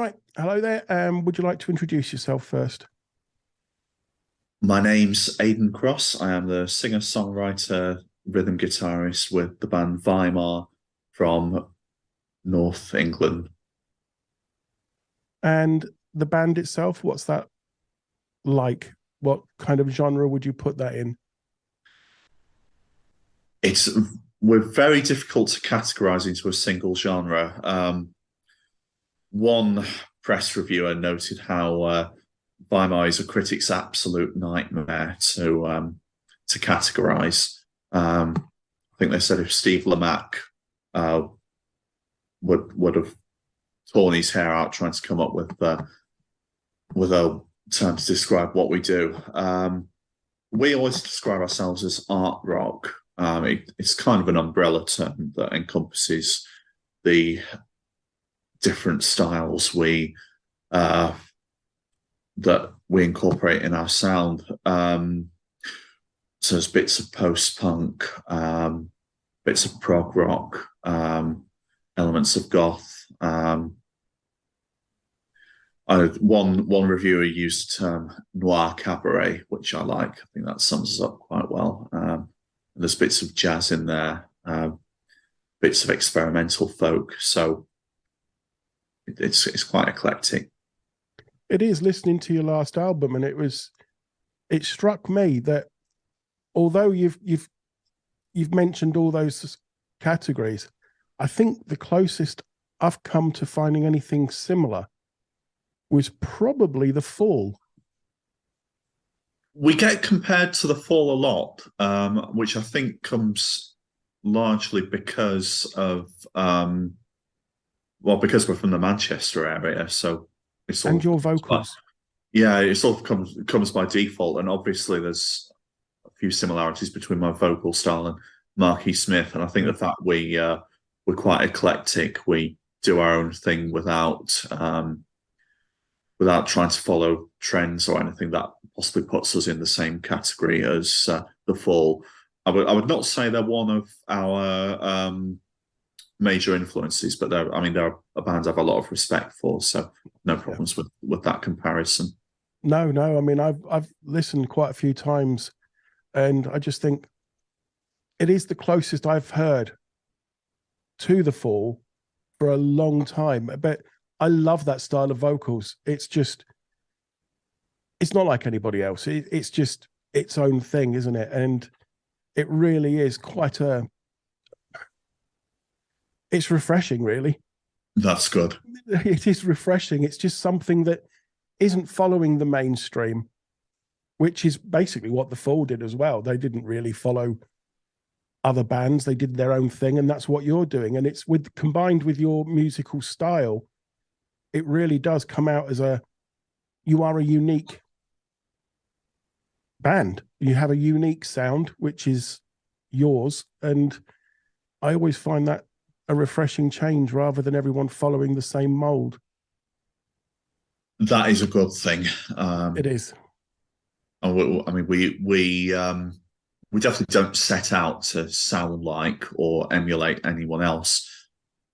Right. Hello there. Would you like to introduce yourself first? My name's Aidan Cross. I am the singer-songwriter, rhythm guitarist with the band Weimar from North England. And the band itself, what's that like? What kind of genre would you put that in? It's we're very difficult to categorize into a single genre. One press reviewer noted how Weimar is a critic's absolute nightmare to categorize. I think they said if Steve Lamacq uh, would have torn his hair out trying to come up with a term to describe what we do. We always describe ourselves as art rock. It's kind of an umbrella term that encompasses the different styles that we incorporate in our sound. So there's bits of post-punk, bits of prog rock, elements of goth. One reviewer used the term noir cabaret, which I like. I think that sums us up quite well. There's bits of jazz in there, bits of experimental folk. So it's quite eclectic. It is listening to your last album, and it struck me that although you've mentioned all those categories, I think the closest I've come to finding anything similar was probably The Fall. We get compared to The Fall a lot, which I think comes largely because of because we're from the Manchester area, so it's sort And of your vocals. yeah, it sort of comes by default, and obviously there's a few similarities between my vocal style and Marky Smith, and I think the fact we're quite eclectic, we do our own thing without trying to follow trends or anything that possibly puts us in the same category as The Fall. I would not say they're one of our major influences, but they're a band I have a lot of respect for, so no problems with that comparison. No. I mean, I've listened quite a few times, and I just think it is the closest I've heard to The Fall for a long time. But I love that style of vocals. It's not like anybody else. It's just its own thing, isn't it? And it really is it's refreshing, really. That's good. It is refreshing. It's just something that isn't following the mainstream, which is basically what The Fall did as well. They didn't really follow other bands. They did their own thing, and that's what you're doing. And it's combined with your musical style, it really does come out as you are a unique band. You have a unique sound, which is yours. And I always find that a refreshing change rather than everyone following the same mold. That is a good thing. It is. I mean, we definitely don't set out to sound like or emulate anyone else.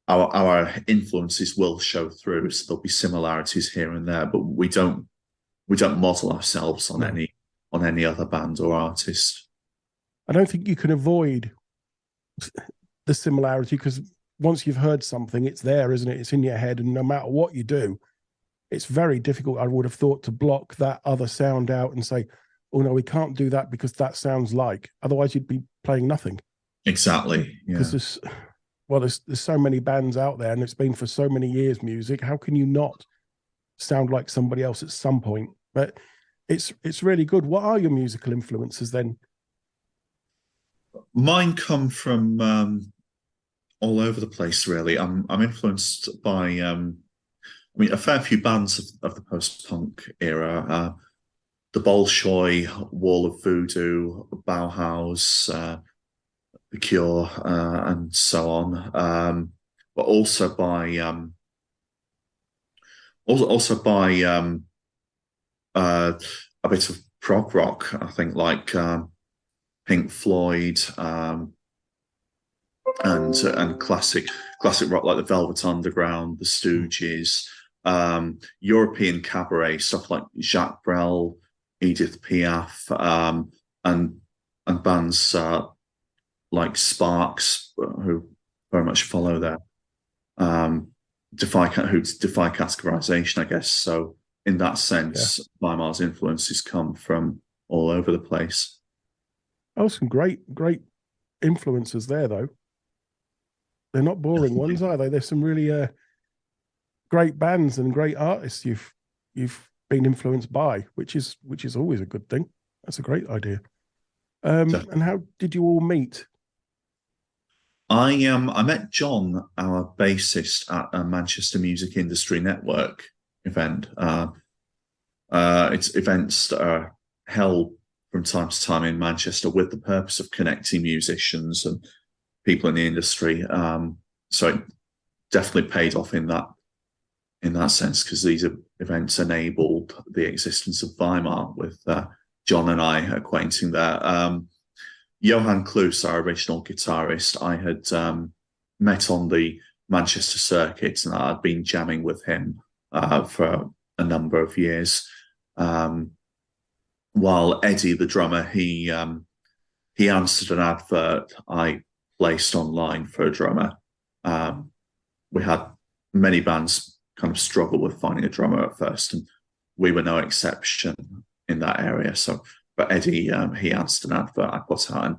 Our influences will show through, so there'll be similarities here and there, but we don't model ourselves on any other band or artist. I don't think you can avoid the similarity, because once you've heard something, it's there, isn't it? It's in your head, and no matter what you do, it's very difficult, I would have thought, to block that other sound out and say, oh no, we can't do that because that sounds like, otherwise you'd be playing nothing. Exactly. Yeah. Because there's so many bands out there, and it's been for so many years music. How can you not sound like somebody else at some point? But it's really good. What are your musical influences then? Mine come from all over the place, really. I'm influenced by a fair few bands of the post-punk era. The Bolshoi, Wall of Voodoo, Bauhaus, The Cure, and so on. But also by a bit of prog rock. I think like Pink Floyd, and classic rock like the Velvet Underground, the Stooges, European cabaret stuff like Jacques Brel, Edith Piaf, and bands like Sparks, who very much follow their who defy categorization, I guess. So in that sense, Weimar's influences come from all over the place. Oh, some great influences there, though. They're not boring ones, are they? There's some really great bands and great artists you've been influenced by, which is always a good thing. That's a great idea. And how did you all meet? I met John, our bassist, at a Manchester Music Industry Network event. It's events that are held from time to time in Manchester with the purpose of connecting musicians and people in the industry. So it definitely paid off in that sense, because these events enabled the existence of Weimar, with John and I acquainting there. Johan Kloos, our original guitarist, I had met on the Manchester circuit, and I'd been jamming with him for a number of years. While Eddie, the drummer, he answered an advert I placed online for a drummer. We had many bands kind of struggle with finding a drummer at first, and we were no exception in that area. So, but Eddie, he answered an advert I put out, and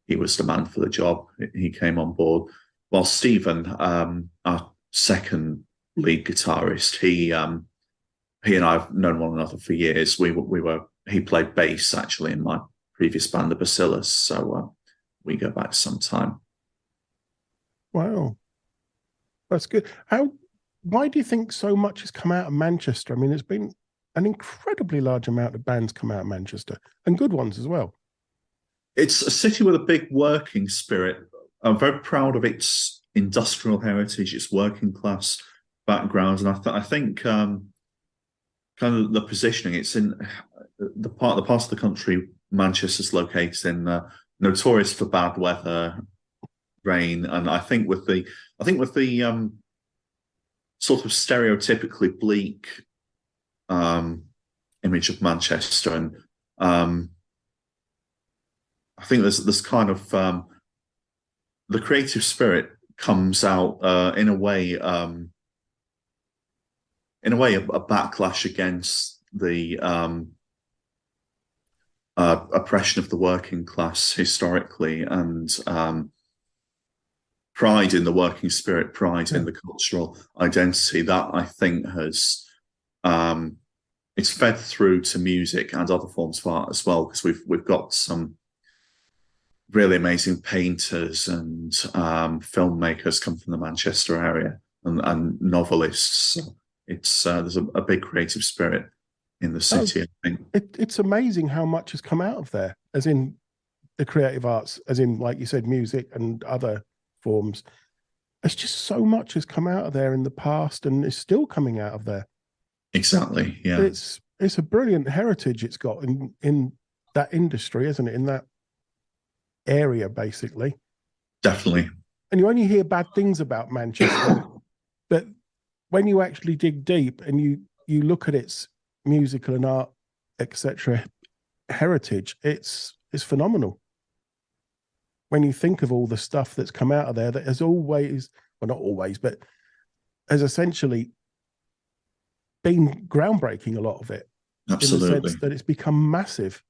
he was the man for the job. He came on board. While Stephen, our second lead guitarist, he and I've known one another for years. He played bass actually in my previous band, the Bacillus. So we go back some time. Wow, that's good. Why do you think so much has come out of Manchester? I mean, there's been an incredibly large amount of bands come out of Manchester, and good ones as well. It's a city with a big working spirit. I'm very proud of its industrial heritage, its working class background, and I think kind of the positioning. It's in the part of the country Manchester's located in, notorious for bad weather, rain, and I think with the sort of stereotypically bleak image of Manchester, and I think there's kind of the creative spirit comes out in a way a backlash against the oppression of the working class historically, and pride in the working spirit, pride in the cultural identity that I think has it's fed through to music and other forms of art as well, because we've got some really amazing painters and filmmakers come from the Manchester area, and novelists. So it's there's a big creative spirit in the city. I think it's amazing how much has come out of there, as in the creative arts, as in, like you said, music and other forms. It's just so much has come out of there in the past, and is still coming out of there. Exactly. Yeah. It's a brilliant heritage it's got in that industry, isn't it? In that area, basically. Definitely. And you only hear bad things about Manchester, but when you actually dig deep and you look at its musical and art, etc., heritage, it's phenomenal. When you think of all the stuff that's come out of there, that has always, well, not always, but has essentially been groundbreaking, a lot of it. Absolutely. In the sense that it's become massive.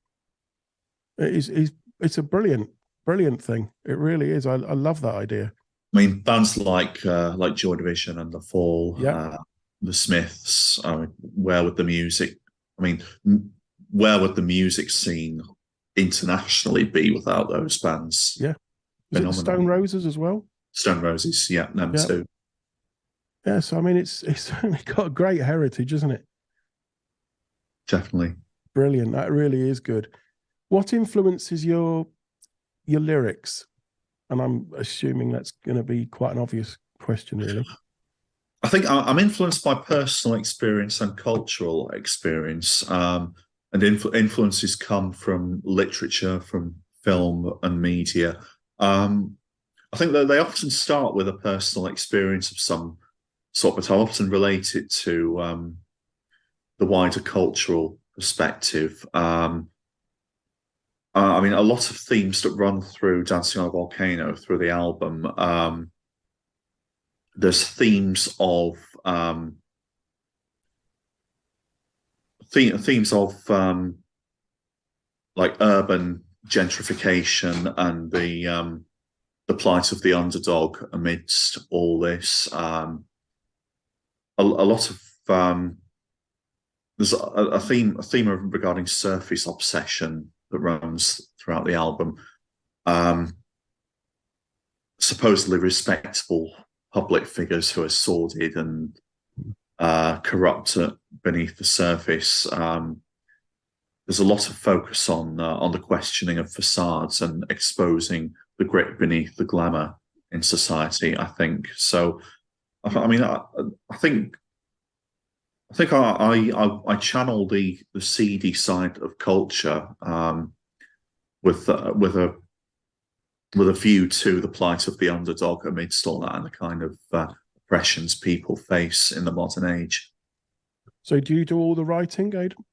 It's a brilliant thing. It really is. I love that idea. I mean, bands like Joy Division and The Fall, the Smiths, where would the music? I mean, where would the music scene internationally be without those bands? Yeah, is it Stone Roses as well? Stone Roses, yeah, them too. Yeah, so I mean, it's certainly got a great heritage, isn't it? Definitely. Brilliant. That really is good. What influences your lyrics? And I'm assuming that's going to be quite an obvious question, really. I think I'm influenced by personal experience and cultural experience, and influences come from literature, from film and media. I think that they often start with a personal experience of some but I often relate it to the wider cultural perspective. I mean, a lot of themes that run through Dancing on a Volcano through the album. There's themes of like urban gentrification and the plight of the underdog amidst all this. A lot of there's a theme regarding surface obsession that runs throughout the album. Supposedly respectable public figures who are sordid and corrupt beneath the surface. There's a lot of focus on the questioning of facades and exposing the grit beneath the glamour in society, I think. So, I mean, I think I channel the seedy side of culture with a view to the plight of the underdog amidst all that and the kind of oppressions people face in the modern age. So do you do all the writing, Aidan?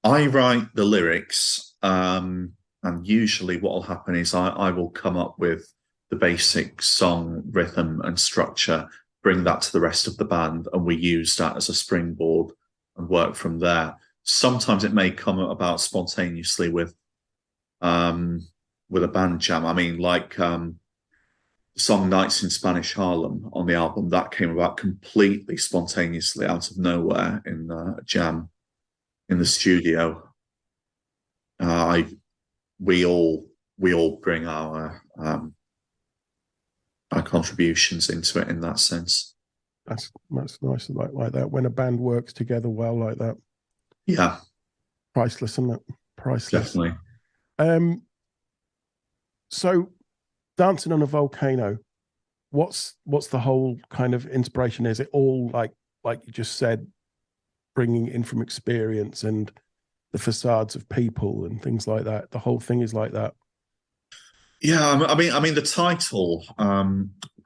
I write the lyrics, and usually what will happen is I will come up with the basic song rhythm and structure, bring that to the rest of the band, and we use that as a springboard and work from there. Sometimes it may come about spontaneously with a band jam. I mean, like the song Nights in Spanish Harlem on the album, that came about completely spontaneously out of nowhere in a jam in the studio. We all bring our contributions into it in that sense. That's nice, like that. When a band works together well like that. Yeah, priceless, isn't it? Priceless. Definitely. So, Dancing on a Volcano, what's the whole kind of inspiration? Is it all like you just said, bringing in from experience and the facades of people and things like that? The whole thing is like that. Yeah, I mean, the title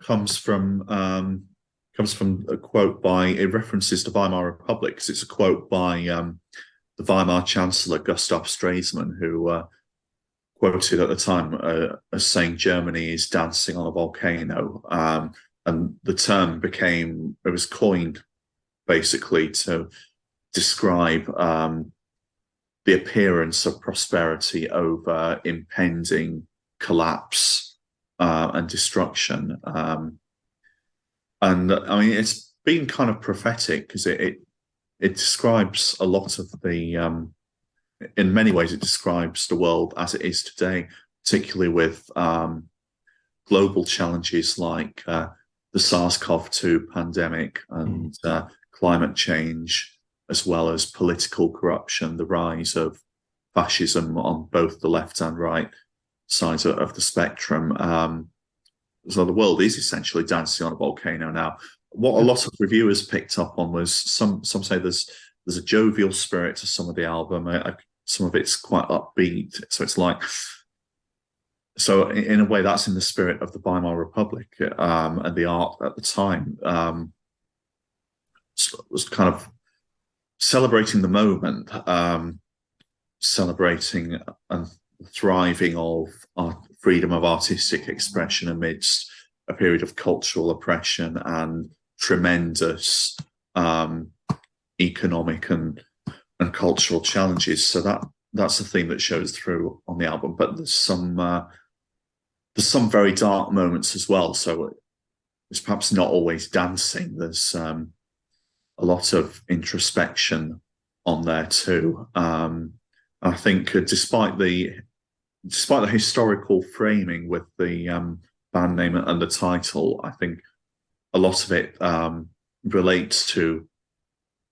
comes from a quote by, it references the Weimar Republic, because it's a quote by the Weimar Chancellor Gustav Stresemann, who quoted at the time as saying Germany is dancing on a volcano, and the term was coined basically to describe the appearance of prosperity over impending collapse and destruction. And I mean, it's been kind of prophetic because it describes a lot of the in many ways, it describes the world as it is today, particularly with global challenges like the SARS-CoV-2 pandemic and climate change, as well as political corruption, the rise of fascism on both the left and right sides of the spectrum. So the world is essentially dancing on a volcano now. What a lot of reviewers picked up on was some say there's a jovial spirit to some of the album. Some of it's quite upbeat. So it's like, so in a way, that's in the spirit of the Weimar Republic and the art at the time. Was kind of celebrating the moment, celebrating and thriving of freedom of artistic expression amidst a period of cultural oppression and tremendous economic and cultural challenges. So that's the theme that shows through on the album. But there's some very dark moments as well. So it's perhaps not always dancing. There's a lot of introspection on there too. I think despite the historical framing with the band name and the title, I think a lot of it relates to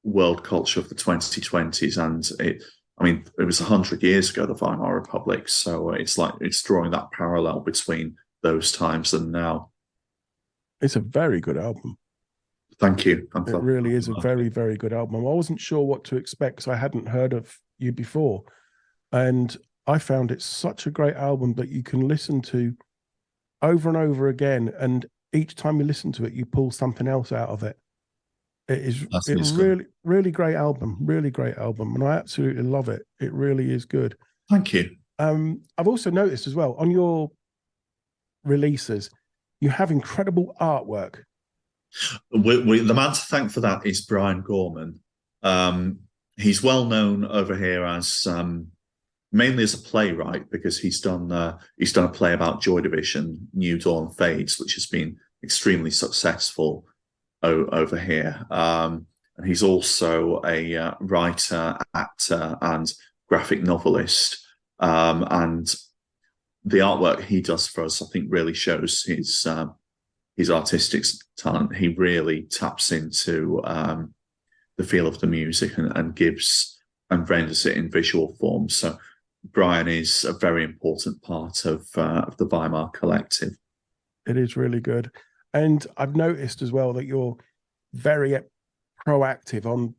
world culture of the 2020s, and it was 100 years ago, the Weimar Republic, so it's drawing that parallel between those times and now. It's a very good album. Thank you. It really is a very, very good album. I wasn't sure what to expect because I hadn't heard of you before, and I found it such a great album that you can listen to over and over again, and each time you listen to it, you pull something else out of it. That's It musical. really, really great album, really great album. And I absolutely love it. It really is good. Thank you. I've also noticed as well on your releases, you have incredible artwork. The man to thank for that is Brian Gorman. He's well known over here as mainly as a playwright because he's done a play about Joy Division, New Dawn Fades, which has been extremely successful over here. And he's also a writer, actor, and graphic novelist. And the artwork he does for us, I think, really shows his artistic talent. He really taps into the feel of the music and gives and renders it in visual form. So Brian is a very important part of the Weimar collective. It is really good. And I've noticed as well that you're very proactive on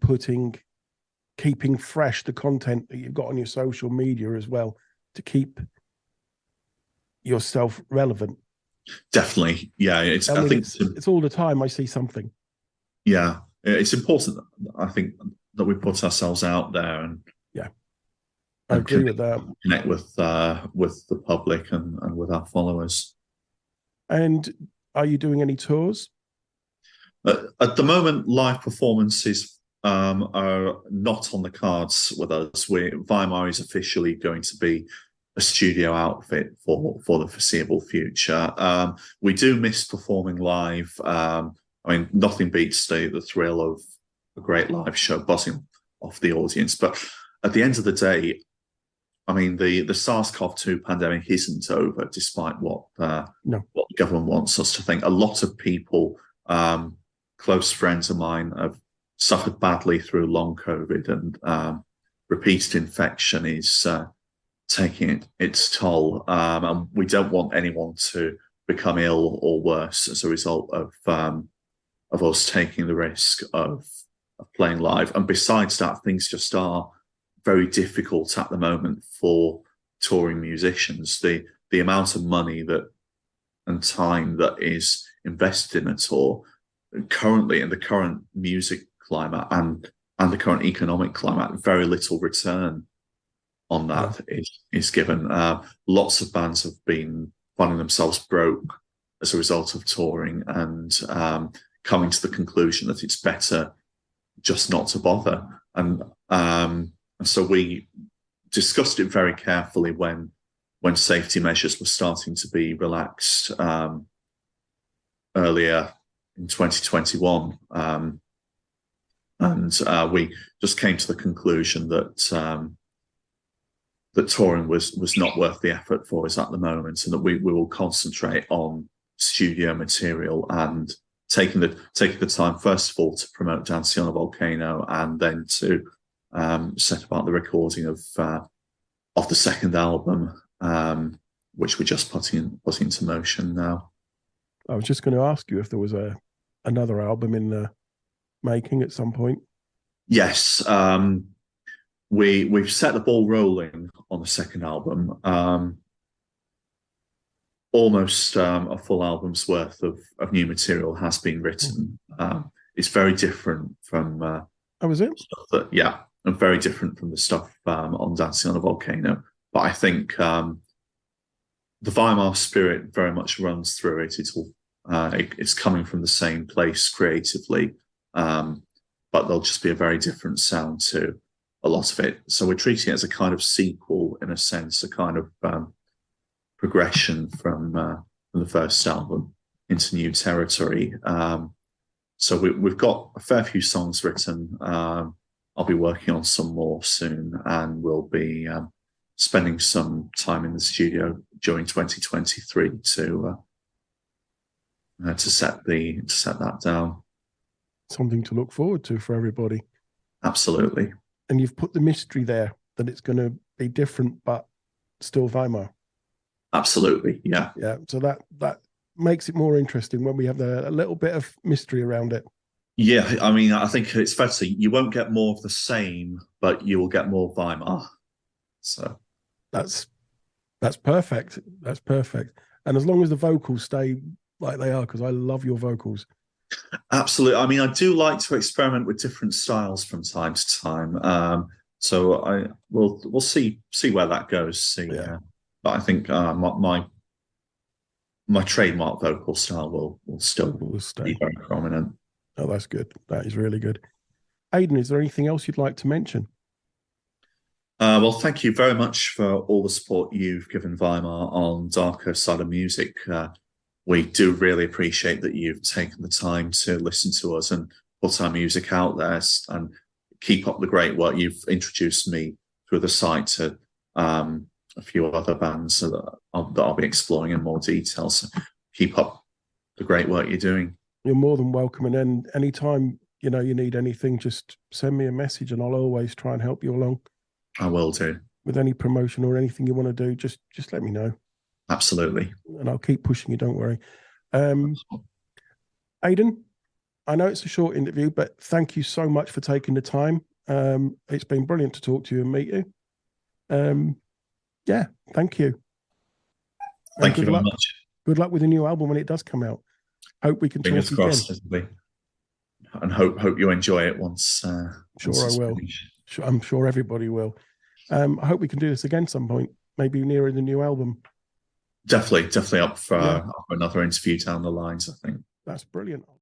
keeping fresh the content that you've got on your social media as well to keep yourself relevant. Definitely. Yeah. I think it's all the time I see something. Yeah. It's important, I think, that we put ourselves out there and I agree with that. Connect with the public and with our followers. And are you doing any tours? At the moment, live performances are not on the cards with us. Weimar is officially going to be a studio outfit for the foreseeable future. We do miss performing live. I mean, nothing beats the thrill of a great live show, buzzing off the audience. But at the end of the day, I mean, the SARS-CoV-2 pandemic isn't over, despite what the government wants us to think. A lot of people, close friends of mine, have suffered badly through long COVID, and repeated infection is taking its toll. And we don't want anyone to become ill or worse as a result of us taking the risk of playing live. And besides that, things just are very difficult at the moment for touring musicians. The amount of money and time that is invested in a tour currently in the current music climate and the current economic climate, very little return on that is given. Lots of bands have been finding themselves broke as a result of touring and coming to the conclusion that it's better just not to bother. And so we discussed it very carefully when safety measures were starting to be relaxed earlier in 2021. And we just came to the conclusion that that touring was not worth the effort for us at the moment, and that we will concentrate on studio material and taking the time, first of all, to promote Dancing on a Volcano, and then to set about the recording of the second album, which we're just putting into motion now. I was just going to ask you if there was another album in the making at some point. Yes, we've set the ball rolling on the second album. Almost a full album's worth of new material has been written. It's very different from was it? And very different from the stuff on Dancing on a Volcano. But I think the Weimar spirit very much runs through it. It's coming from the same place creatively, but there'll just be a very different sound to a lot of it. So we're treating it as a kind of sequel, in a sense, a kind of progression from the first album into new territory. So we've got a fair few songs written. I'll be working on some more soon, and we'll be spending some time in the studio during 2023 to set that down. Something to look forward to for everybody. Absolutely. And you've put the mystery there that it's going to be different, but still Weimar. Absolutely, yeah. Yeah, so that makes it more interesting when we have a little bit of mystery around it. Yeah, I mean, I think it's fair to say you won't get more of the same, but you will get more Weimar. So that's perfect. That's perfect. And as long as the vocals stay like they are, because I love your vocals. Absolutely. I mean, I do like to experiment with different styles from time to time. So we'll see where that goes. Yeah. But I think my trademark vocal style will still Will stay. be very prominent. Oh, that's good. That is really good. Aidan, is there anything else you'd like to mention? Well, thank you very much for all the support you've given Weimar on Darker Side of Music. We do really appreciate that you've taken the time to listen to us and put our music out there, and keep up the great work. You've introduced me through the site to a few other bands that I'll be exploring in more detail. So keep up the great work you're doing. You're more than welcome. And then anytime, you need anything, just send me a message and I'll always try and help you along. I will do. With any promotion or anything you want to do, just let me know. Absolutely. And I'll keep pushing you, don't worry. Aidan, I know it's a short interview, but thank you so much for taking the time. It's been brilliant to talk to you and meet you. Yeah, thank you. Thank you very much. Good luck with the new album when it does come out. Hope we can talk again. And hope you enjoy it once. Sure, I will. I'm sure everybody will. I hope we can do this again some point, maybe nearer the new album. Definitely up for another interview down the lines, I think. That's brilliant.